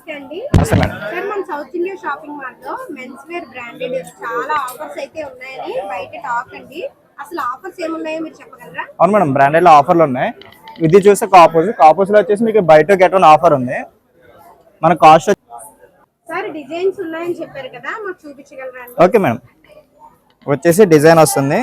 Sir మన south India shopping mall లో men's wear branded చాలా ఆఫర్స్ అయితే ఉన్నాయని బయట టాక్ అండి. అసలు ఆఫర్స్ ఏమున్నాయో మీరు చెప్పగలరా? అవును మేడం, బ్రాండెడ్ లో ఆఫర్లు ఉన్నాయి. ఇది చూస్తే కాపోస్ లో వచ్చేసి మీకు బయట గెట్ వన్ ఆఫర్ ఉంది. మన కాస్ట్ సార్ డిజైన్స్ ఉన్నాయని చెప్పారు కదా, మాకు చూపించగలరా? ఓకే మేడం, వచ్చేసి డిజైన్ వస్తుంది.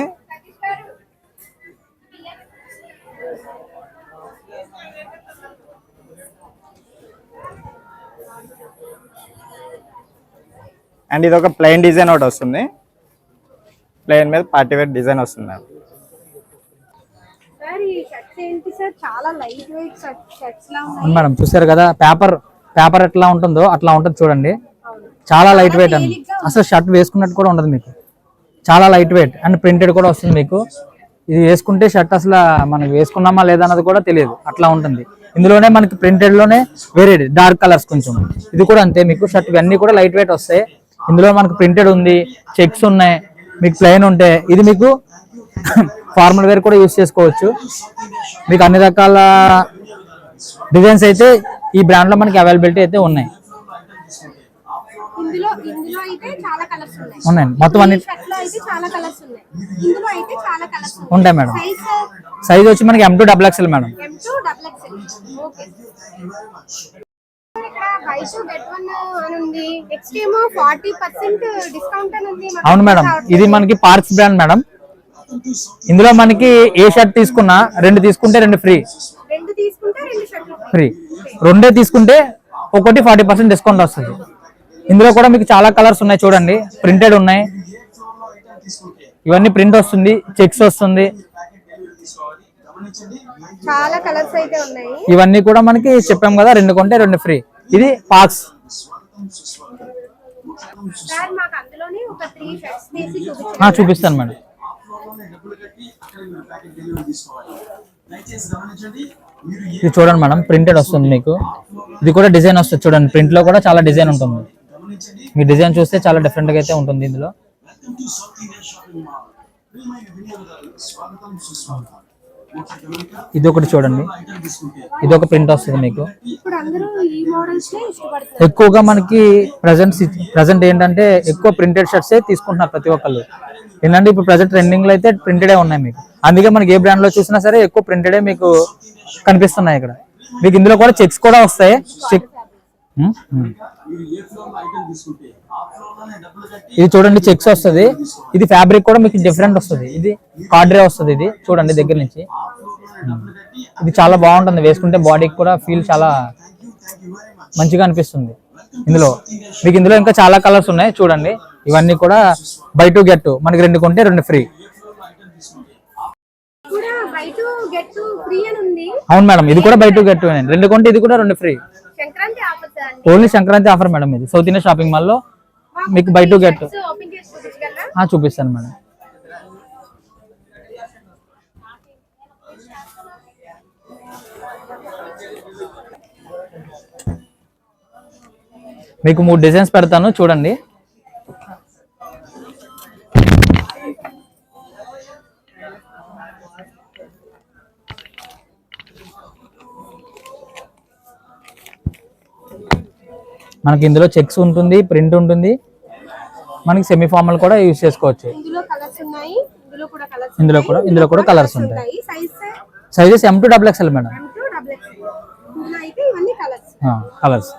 అండ్ ఇది ఒక ప్లెయిన్ డిజైన్ ఒకటి వస్తుంది. ప్లెయిన్ మీద పార్టీ వేర్ డిజైన్ వస్తుంది మేడం. మేడం చూసారు కదా, పేపర్ ఎట్లా ఉంటుందో అట్లా ఉంటుంది చూడండి. చాలా లైట్ వెయిట్ అండి, అసలు షర్ట్ వేసుకున్నట్టు కూడా ఉండదు మీకు. చాలా లైట్ వెయిట్ అండ్ ప్రింటెడ్ కూడా వస్తుంది మీకు. ఇది వేసుకుంటే షర్ట్ అసలు మనకి వేసుకున్నామా లేదా అన్నది కూడా తెలియదు, అట్లా ఉంటుంది. ఇందులోనే మనకి ప్రింటెడ్ లోనే వేరే డార్క్ కలర్స్ కొంచెం. ఇది కూడా అంతే మీకు. షర్ట్ ఇవన్నీ కూడా లైట్ వెయిట్ వస్తాయి. ఇందులో మనకు ప్రింటెడ్ ఉంది, చెక్స్ ఉన్నాయి, మీకు ప్లెయిన్ ఉంటే ఇది మీకు ఫార్మల్ వేర్ కూడా యూజ్ చేసుకోవచ్చు. మీకు అన్ని రకాల డిజైన్స్ అయితే ఈ బ్రాండ్ లో మనకి అవైలబిలిటీ అయితే ఉన్నాయి. ఉన్నాయండి మొత్తం అన్ని ఉంటాయి మేడం. సైజ్ వచ్చి మనకి M2 XXL మేడం. అవును మేడం, ఇది మనకి పార్క్స్ బ్రాండ్ మేడం. ఇందులో మనకి ఏ షర్ట్ తీసుకున్నా 2 తీసుకుంటే 2 ఫ్రీ. 2 తీసుకుంటే ఒకటి 40% డిస్కౌంట్ వస్తుంది. ఇందులో కూడా మీకు చాలా కలర్స్ ఉన్నాయి చూడండి. ప్రింటెడ్ ఉన్నాయి, ఇవన్నీ ప్రింట్ వస్తుంది, చెక్స్ వస్తుంది, చాలా కలర్స్ అయితే ఉన్నాయి. ఇవన్నీ కూడా మనకి చెప్పాం కదా 2 కొంటే 2 ఫ్రీ. ఇది పాక్స్. చూపిస్తాను మేడం. ఇది చూడండి మేడం, ప్రింటెడ్ వస్తుంది మీకు. ఇది కూడా డిజైన్ వస్తుంది చూడండి. ప్రింట్ లో కూడా చాలా డిజైన్ ఉంటుంది. మీ డిజైన్ చూస్తే చాలా డిఫరెంట్ గా అయితే ఉంటుంది ఇందులో. ఇది ఒకటి చూడండి, ఇది ఒక ప్రింట్ వస్తుంది మీకు. ఎక్కువగా మనకి ప్రజెంట్ ఏంటంటే ఎక్కువ ప్రింటెడ్ షర్ట్స్ తీసుకుంటున్నారు ప్రతి ఒక్కళ్ళు. ఏంటంటే ఇప్పుడు ప్రజెంట్ ట్రెండింగ్ లో అయితే ప్రింటెడే ఉన్నాయి మీకు. అందుకే మనకి ఏ బ్రాండ్ లో చూసినా సరే ఎక్కువ ప్రింటెడే మీకు కనిపిస్తున్నాయి ఇక్కడ. మీకు ఇందులో కూడా చెక్స్ కూడా వస్తాయి. ఇది చూడండి, చెక్స్ వస్తుంది. ఇది ఫ్యాబ్రిక్ కూడా మీకు డిఫరెంట్ వస్తుంది. ఇది కార్డ్రే వస్తుంది. ఇది చూడండి దగ్గర నుంచి. ఇది చాలా బాగుంటుంది, వేసుకుంటే బాడీకి కూడా ఫీల్ చాలా మంచిగా అనిపిస్తుంది. ఇందులో ఇంకా చాలా కలర్స్ ఉన్నాయి చూడండి. ఇవన్నీ కూడా బై 2 get 2 మనకి 2 కొంటే 2 ఫ్రీ. అవును మేడం, ఇది కూడా బై 2 get 2 2 కొంటే ఇది కూడా 2 free. Only Sankranti offer madam. ఇది సౌత్ ఇండియా షాపింగ్ మాల్ లో మీకు బై 2 get 2. చూపిస్తాను మేడం. మీకు 3 డిజైన్స్ పెడతాను చూడండి. మనకి ఇందులో చెక్స్ ఉంటుంది, ప్రింట్ ఉంటుంది, మనకి సెమీ ఫార్మల్ కూడా యూజ్ చేసుకోవచ్చు. ఇందులో కూడా కలర్స్ ఉంటాయి. Sizes M2 XXL madam. Colours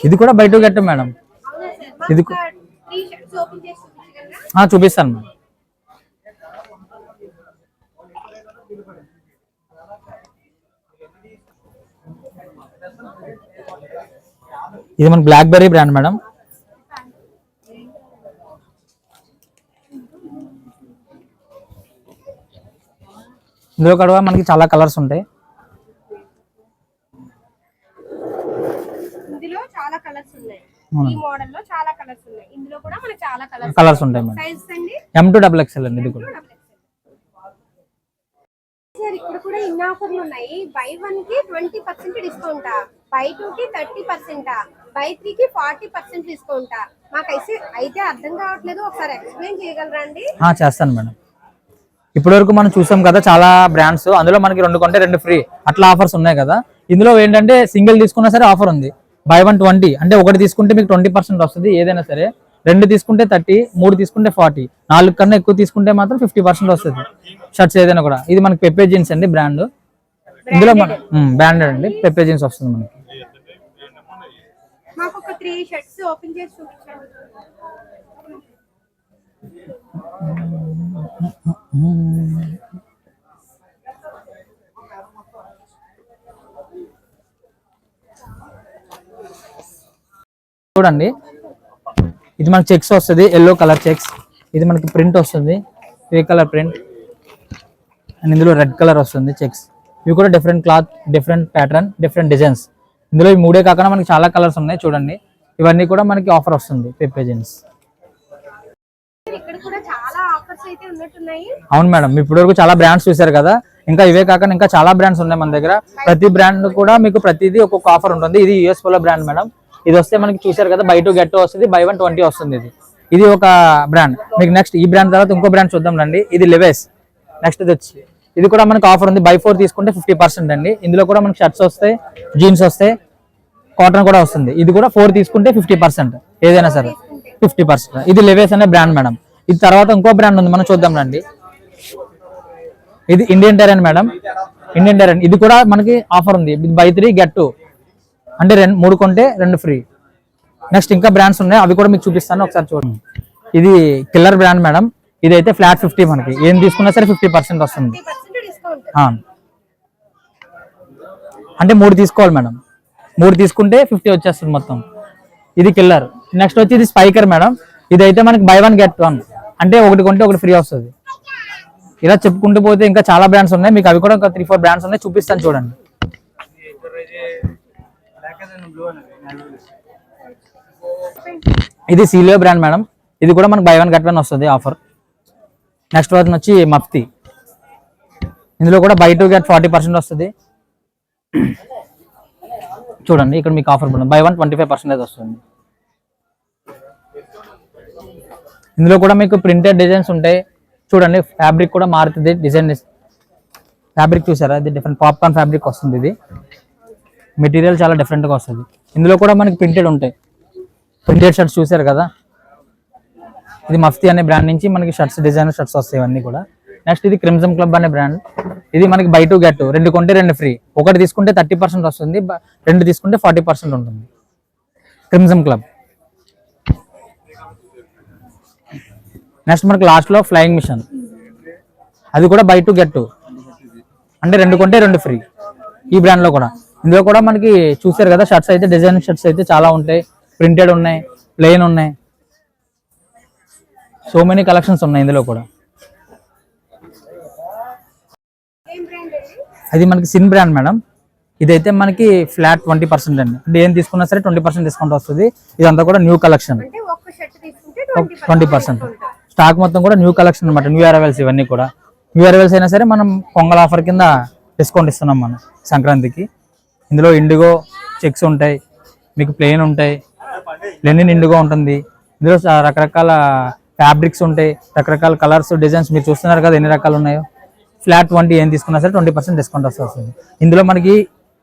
ఇది కూడా బై 2 get 2 మేడం. ఇది చూపిస్తాను మేడం. ఇది మన బ్లాక్బెర్రీ బ్రాండ్ మేడం. ఇందులో కూడా మనకి చాలా కలర్స్ ఉంటాయి. కలర్స్ ఉంటాయి మేడం. M2 XXL అండి. ఇది కూడా ఇక్కడ కూడా ఇన్ ఆఫర్లు ఉన్నాయి. బై 1 కి 20% డిస్కౌంట్. బై 2కి 30%, బై 3కి 40% డిస్కౌంట్. మాకైతే అర్థం కావట్లేదు, ఒకసారి ఎక్స్ప్లెయిన్ చేయగలరా అండి? చేస్తాను మేడం. ఇప్పటి వరకు మనం చూసాం కదా చాలా బ్రాండ్స్, అందులో మనకి 2 కొంటే 2 ఫ్రీ అట్లా ఆఫర్స్ ఉన్నాయి కదా. ఇందులో ఏంటంటే సింగిల్ తీసుకున్నా సరే ఆఫర్ ఉంది. బై 1 20, అంటే ఒకటి తీసుకుంటే మీకు 20% వస్తుంది ఏదైనా సరే. 2 తీసుకుంటే 30, 3 తీసుకుంటే 40, 4 కన్నా ఎక్కువ తీసుకుంటే మాత్రం 50% వస్తుంది షర్ట్స్ ఏదైనా కూడా. ఇది మనకి పెప్పే జీన్స్ అండి బ్రాండ్. ఇందులో మన బ్రాండెడ్ అండి, పెప్పే జీన్స్ వస్తుంది మనకి. మాకు ఒక 3 షర్ట్స్ ఓపెన్ చేసి చూపించండి. చూడండి, ఇది మనకి చెక్స్ వస్తుంది, ఎల్లో కలర్ చెక్స్. ఇది మనకి ప్రింట్ వస్తుంది, గ్రే కలర్ ప్రింట్, అండ్ ఇందులో రెడ్ కలర్ వస్తుంది చెక్స్. ఇవి కూడా different cloth, different pattern, different designs. ఇందులో ఈ 3 కాకుండా మనకి చాలా కలర్స్ ఉన్నాయి చూడండి. ఇవన్నీ కూడా మనకి ఆఫర్ వస్తుంది పెప్పే జీన్స్. ఇక్కడ కూడా చాలా ఆఫర్స్ అయితే ఉన్నట్టున్నాయి. అవును మేడం, ఇప్పటి వరకు చాలా బ్రాండ్స్ చూసారు కదా, ఇంకా ఇవే కాకుండా ఇంకా చాలా బ్రాండ్స్ ఉన్నాయి మన దగ్గర. ప్రతి బ్రాండ్ కూడా మీకు ప్రతిదీ ఒక్కొక్క ఆఫర్ ఉంటుంది. ఇది యూఎస్ పోలో బ్రాండ్ మేడం. ఇది వస్తే మనకి చూసారు కదా, బై 2 గెట్ 2 వస్తుంది, బై 1 20 వస్తుంది. ఇది ఒక బ్రాండ్. మీకు నెక్స్ట్ ఈ బ్రాండ్ తర్వాత ఇంకో బ్రాండ్ చూద్దాం రండి. ఇది లెవెస్. నెక్స్ట్ ఇది వచ్చి ఇది కూడా మనకి ఆఫర్ ఉంది, బై 4 తీసుకుంటే 50% అండి. ఇందులో కూడా మనకి షర్ట్స్ వస్తాయి, జీన్స్ వస్తాయి, కాటన్ కూడా వస్తుంది. ఇది కూడా 4 తీసుకుంటే 50%, ఏదైనా సరే 50%. ఇది లెవెస్ అనే బ్రాండ్ మేడం. ఇది తర్వాత ఇంకో బ్రాండ్ ఉంది, మనం చూద్దాం రండి. ఇది Indian Tarain madam, Indian Tarain. ఇది కూడా మనకి ఆఫర్ ఉంది, బై 3 గెట్ 2, అంటే 3 కొంటే 2 ఫ్రీ. నెక్స్ట్ ఇంకా బ్రాండ్స్ ఉన్నాయి, అవి కూడా మీకు చూపిస్తాను, ఒకసారి చూడండి. ఇది కిల్లర్ బ్రాండ్ మేడం. ఇదైతే ఫ్లాట్ 50, మనకి ఏం తీసుకున్నా సరే 50% వస్తుంది. అంటే 3 తీసుకోవాలి మేడం, 3 తీసుకుంటే 50 వచ్చేస్తుంది మొత్తం. ఇది కిల్లర్. నెక్స్ట్ వచ్చి ఇది స్పైకర్ మేడం. ఇదైతే మనకి బై 1 గెట్ 1, అంటే ఒకటి కొంటే ఒకటి ఫ్రీ వస్తుంది. ఇలా చెప్పుకుంటూ పోతే ఇంకా చాలా బ్రాండ్స్ ఉన్నాయి, మీకు అవి కూడా ఇంకా 3-4 బ్రాండ్స్ ఉన్నాయి, చూపిస్తాను చూడండి. ఇది సీలియో బ్రాండ్ మేడం. ఇది కూడా మనకి బై 1 గెట్ 1 వస్తుంది ఆఫర్. నెక్స్ట్ వర్షన్ వచ్చి మఫ్తి. ఇందులో కూడా బై 2 గెట్ 40% వస్తుంది. చూడండి ఇక్కడ మీకు ఆఫర్ పడుతుంది, బై 1 25% వస్తుంది. ఇందులో కూడా మీకు ప్రింటెడ్ డిజైన్స్ ఉంటాయి చూడండి. ఫ్యాబ్రిక్ కూడా మారుతుంది, డిజైన్ ఫ్యాబ్రిక్ చూసారా, ఇది డిఫరెంట్ పాప్కార్న్ ఫ్యాబ్రిక్ వస్తుంది. ఇది మెటీరియల్ చాలా డిఫరెంట్గా వస్తుంది. ఇందులో కూడా మనకి ప్రింటెడ్ ఉంటాయి, ప్రింటెడ్ షర్ట్స్ చూసారు కదా. ఇది మఫ్తి అనే బ్రాండ్ నుంచి మనకి షర్ట్స్, డిజైనర్ షర్ట్స్ వస్తాయి ఇవన్నీ కూడా. నెక్స్ట్ ఇది క్రిమ్సన్ క్లబ్ అనే బ్రాండ్. ఇది మనకి బై 2 గెట్ 2, 2 కొంటే 2 ఫ్రీ. ఒకటి తీసుకుంటే 30% వస్తుంది, 2 తీసుకుంటే 40% ఉంటుంది. Crimson club. నెక్స్ట్ మనకి లాస్ట్ లో ఫ్లయింగ్ మిషన్. అది కూడా బై 2 గెట్ 2, అంటే 2 కొంటే 2 ఫ్రీ. ఈ బ్రాండ్ లో కూడా. ఇందులో కూడా మనకి చూసారు కదా, షర్ట్స్ అయితే డిజైన్ షర్ట్స్ అయితే చాలా ఉంటాయి, ప్రింటెడ్ ఉన్నాయి, ప్లెయిన్ ఉన్నాయి, సో మెనీ కలెక్షన్స్ ఉన్నాయి ఇందులో కూడా. అది మనకి సిన్ బ్రాండ్ మేడం. ఇదైతే మనకి ఫ్లాట్ 20% అండి, అంటే ఏం తీసుకున్నా సరే 20% డిస్కౌంట్ వస్తుంది. ఇదంతా కూడా న్యూ కలెక్షన్, 20%. స్టాక్ మొత్తం కూడా న్యూ కలెక్షన్ అనమాట, న్యూ అరైవల్స్ ఇవన్నీ కూడా. న్యూ అరైవల్స్ అయినా సరే మనం పొంగల్ ఆఫర్ కింద డిస్కౌంట్ ఇస్తున్నాం మనం సంక్రాంతికి. ఇందులో ఇండిగో చెక్స్ ఉంటాయి, మీకు ప్లెయిన్ ఉంటాయి, లెనిన్ ఇండిగో ఉంటుంది. ఇందులో రకరకాల ఫ్యాబ్రిక్స్ ఉంటాయి, రకరకాల కలర్స్, డిజైన్స్ మీరు చూస్తున్నారు కదా ఎన్ని రకాలు ఉన్నాయో. ఫ్లాట్ 20 ఏం తీసుకున్నా సరే 20% డిస్కౌంట్ వస్తుంది. ఇందులో మనకి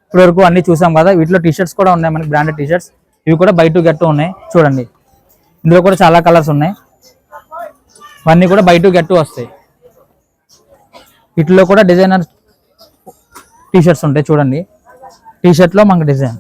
ఇప్పటివరకు అన్ని చూసాం కదా, వీటిలో టీషర్ట్స్ కూడా ఉన్నాయి మనకి, బ్రాండెడ్ టీషర్ట్స్. ఇవి కూడా బై 2 గెట్ 2 ఉన్నాయి చూడండి. ఇందులో కూడా చాలా కలర్స్ ఉన్నాయి, ఇవన్నీ కూడా బై 2 గెట్ 2 వస్తాయి. వీటిలో కూడా డిజైనర్ టీషర్ట్స్ ఉంటాయి చూడండి. టీషర్ట్లో మనకి డిజైన్